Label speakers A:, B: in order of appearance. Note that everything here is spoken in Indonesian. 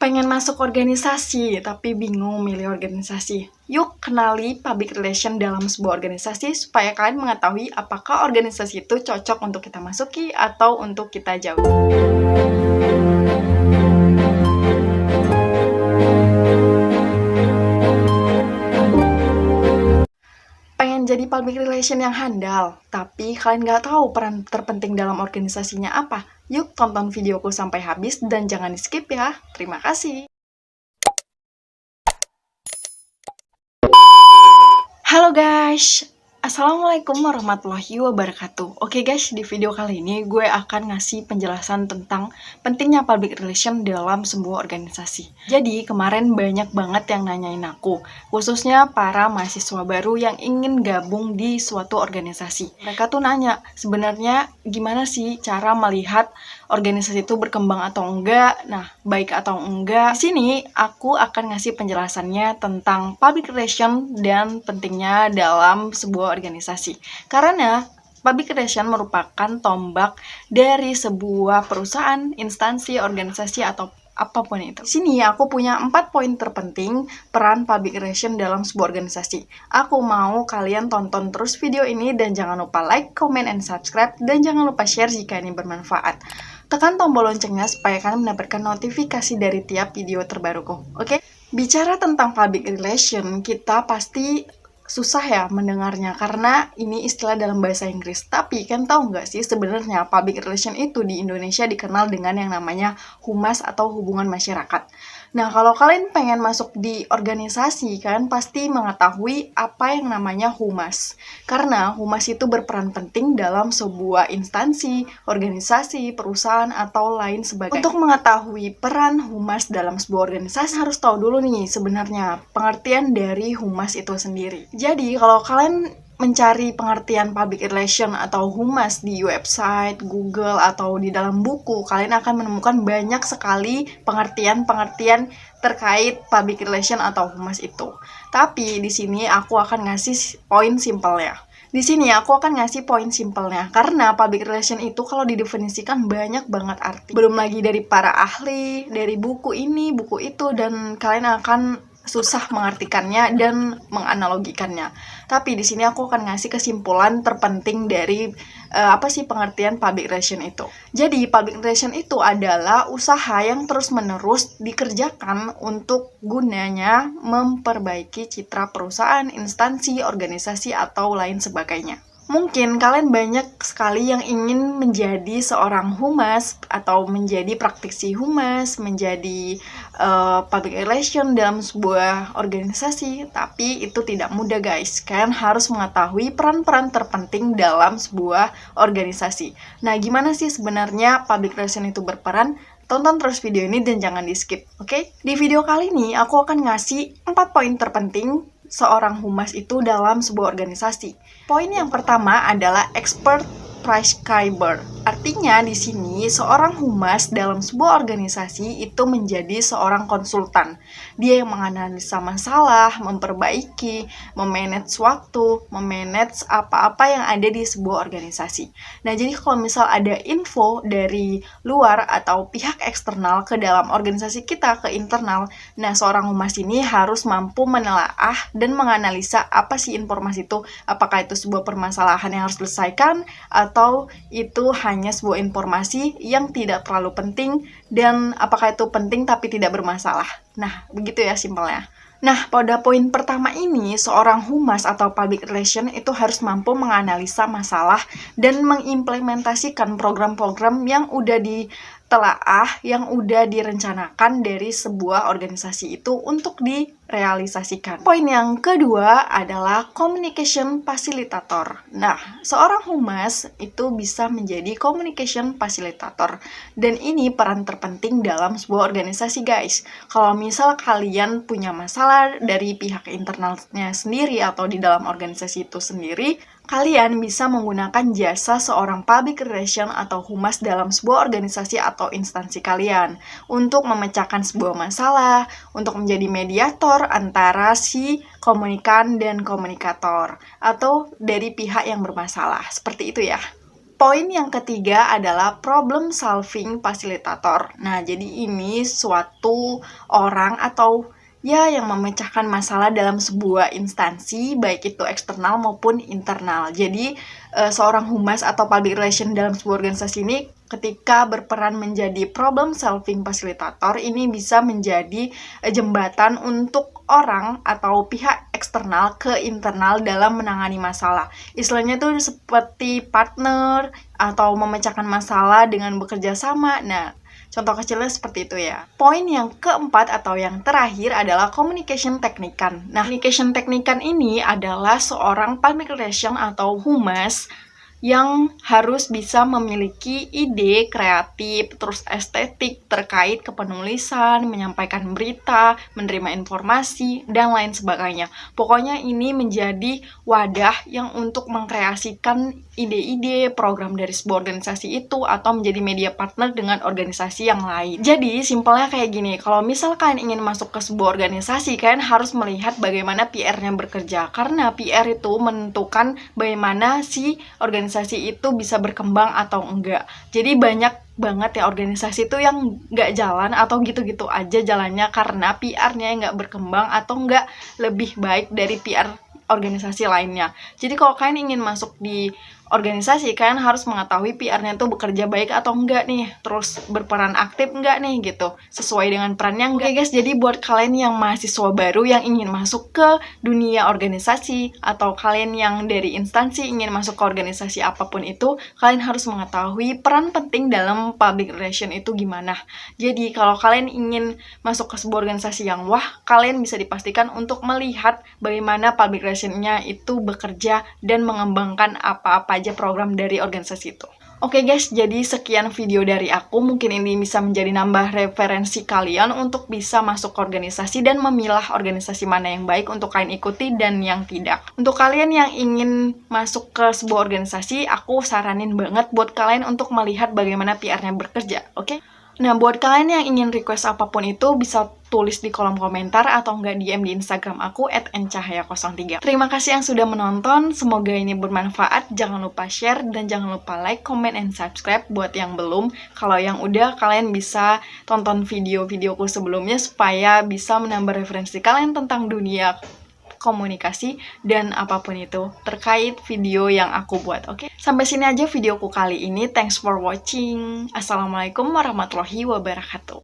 A: Pengen masuk organisasi, tapi bingung milih organisasi. Yuk kenali public relation dalam sebuah organisasi supaya kalian mengetahui apakah organisasi itu cocok untuk kita masuki atau untuk kita jauhi. Pengen jadi public relation yang handal, tapi kalian nggak tahu peran terpenting dalam organisasinya apa? Yuk tonton videoku sampai habis dan jangan di skip ya. Terima kasih. Halo guys, Assalamualaikum warahmatullahi wabarakatuh. Oke guys, di video kali ini gue akan ngasih penjelasan tentang pentingnya public relation dalam sebuah organisasi. Jadi kemarin banyak banget yang nanyain aku, khususnya para mahasiswa baru yang ingin gabung di suatu organisasi. Mereka tuh nanya, sebenarnya gimana sih cara melihat organisasi itu berkembang atau enggak, nah baik atau enggak. Di sini aku akan ngasih penjelasannya tentang public relation dan pentingnya dalam sebuah organisasi. Karena public relation merupakan tombak dari sebuah perusahaan, instansi, organisasi, atau apapun itu. Di sini aku punya 4 poin terpenting peran public relation dalam sebuah organisasi. Aku mau kalian tonton terus video ini dan jangan lupa like, comment, and subscribe, dan jangan lupa share jika ini bermanfaat. Tekan tombol loncengnya supaya kalian mendapatkan notifikasi dari tiap video terbaruku. Oke? Bicara tentang public relation, kita pasti susah ya mendengarnya karena ini istilah dalam bahasa Inggris. Tapi kan tahu nggak sih sebenarnya public relation itu di Indonesia dikenal dengan yang namanya humas atau hubungan masyarakat. Nah, kalau kalian pengen masuk di organisasi kan pasti mengetahui apa yang namanya humas. Karena humas itu berperan penting dalam sebuah instansi, organisasi, perusahaan, atau lain sebagainya. Untuk mengetahui peran humas dalam sebuah organisasi harus tahu dulu nih sebenarnya pengertian dari humas itu sendiri. Jadi, kalau kalian mencari pengertian public relation atau humas di website, Google, atau di dalam buku, kalian akan menemukan banyak sekali pengertian-pengertian terkait public relation atau humas itu. Tapi di sini aku akan ngasih poin simpelnya. Di sini aku akan ngasih poin simpelnya karena public relation itu kalau didefinisikan banyak banget arti. Belum lagi dari para ahli, dari buku ini, buku itu, dan kalian akan susah mengartikannya dan menganalogikannya. Tapi di sini aku akan ngasih kesimpulan terpenting dari apa sih pengertian public relation itu. Jadi public relation itu adalah usaha yang terus-menerus dikerjakan untuk gunanya memperbaiki citra perusahaan, instansi, organisasi, atau lain sebagainya. Mungkin kalian banyak sekali yang ingin menjadi seorang humas atau menjadi praktisi humas, menjadi public relation dalam sebuah organisasi, tapi itu tidak mudah guys. Kalian harus mengetahui peran-peran terpenting dalam sebuah organisasi. Nah, gimana sih sebenarnya public relation itu berperan? Tonton terus video ini dan jangan di skip, oke? Di video kali ini aku akan ngasih 4 poin terpenting seorang humas itu dalam sebuah organisasi. Poin yang pertama adalah expert prescriber. Artinya di sini seorang humas dalam sebuah organisasi itu menjadi seorang konsultan. Dia yang menganalisa masalah, memperbaiki, memanage waktu, memanage apa-apa yang ada di sebuah organisasi. Nah, jadi kalau misal ada info dari luar atau pihak eksternal ke dalam organisasi kita, ke internal, nah seorang humas ini harus mampu menelaah dan menganalisa apa sih informasi itu, apakah itu sebuah permasalahan yang harus diselesaikan atau itu hanya sebuah informasi yang tidak terlalu penting dan apakah itu penting tapi tidak bermasalah. Nah, begitu ya simpelnya. Nah, pada poin pertama ini, seorang humas atau public relation itu harus mampu menganalisa masalah dan mengimplementasikan program-program yang udah ditelaah, yang udah direncanakan dari sebuah organisasi itu untuk direalisasikan. Poin yang kedua adalah communication facilitator. Nah, seorang humas itu bisa menjadi communication facilitator. Dan ini peran terpenting dalam sebuah organisasi, guys. Kalau misal kalian punya masalah dari pihak internalnya sendiri atau di dalam organisasi itu sendiri, kalian bisa menggunakan jasa seorang public relation atau humas dalam sebuah organisasi atau instansi kalian untuk memecahkan sebuah masalah, untuk menjadi mediator antara si komunikan dan komunikator atau dari pihak yang bermasalah. Seperti itu ya. Poin yang ketiga adalah problem solving facilitator. Nah, jadi ini suatu orang atau ya yang memecahkan masalah dalam sebuah instansi, baik itu eksternal maupun internal. Jadi, seorang humas atau public relation dalam sebuah organisasi ini ketika berperan menjadi problem solving facilitator, ini bisa menjadi jembatan untuk orang atau pihak eksternal ke internal dalam menangani masalah. Istilahnya itu seperti partner atau memecahkan masalah dengan bekerja sama. Nah, contoh kecilnya seperti itu ya. Poin yang keempat atau yang terakhir adalah communication technican. Nah, communication technican ini adalah seorang public relation atau humas yang harus bisa memiliki ide kreatif, terus estetik terkait kepenulisan, menyampaikan berita, menerima informasi, dan lain sebagainya. Pokoknya ini menjadi wadah yang untuk mengkreasikan ide-ide program dari sebuah organisasi itu atau menjadi media partner dengan organisasi yang lain. Jadi, simpelnya kayak gini, kalau misal kalian ingin masuk ke sebuah organisasi, kalian harus melihat bagaimana PR-nya bekerja. Karena PR itu menentukan bagaimana si organisasi itu bisa berkembang atau enggak. Jadi banyak banget ya organisasi itu yang nggak jalan atau gitu-gitu aja jalannya karena PR-nya nggak berkembang atau nggak lebih baik dari PR organisasi lainnya. Jadi kalau kalian ingin masuk di organisasi, kalian harus mengetahui PR-nya itu bekerja baik atau enggak nih, terus berperan aktif enggak nih gitu, sesuai dengan perannya enggak. Oke guys, jadi buat kalian yang mahasiswa baru yang ingin masuk ke dunia organisasi atau kalian yang dari instansi ingin masuk ke organisasi apapun itu, kalian harus mengetahui peran penting dalam public relation itu gimana. Jadi kalau kalian ingin masuk ke sebuah organisasi yang wah, kalian bisa dipastikan untuk melihat bagaimana public relation-nya itu bekerja dan mengembangkan apa-apa aja program dari organisasi itu. Oke guys, jadi sekian video dari aku. Mungkin ini bisa menjadi nambah referensi kalian untuk bisa masuk ke organisasi dan memilah organisasi mana yang baik untuk kalian ikuti dan yang tidak. Untuk kalian yang ingin masuk ke sebuah organisasi, aku saranin banget buat kalian untuk melihat bagaimana PR-nya bekerja, oke? Nah, buat kalian yang ingin request apapun itu, bisa tulis di kolom komentar atau enggak DM di Instagram aku @ncahaya03. Terima kasih yang sudah menonton, semoga ini bermanfaat. Jangan lupa share dan jangan lupa like, comment, and subscribe buat yang belum. Kalau yang udah, kalian bisa tonton video-videoku sebelumnya supaya bisa menambah referensi kalian tentang dunia komunikasi dan apapun itu terkait video yang aku buat, oke? Sampai sini aja videoku kali ini. Thanks for watching. Assalamualaikum warahmatullahi wabarakatuh.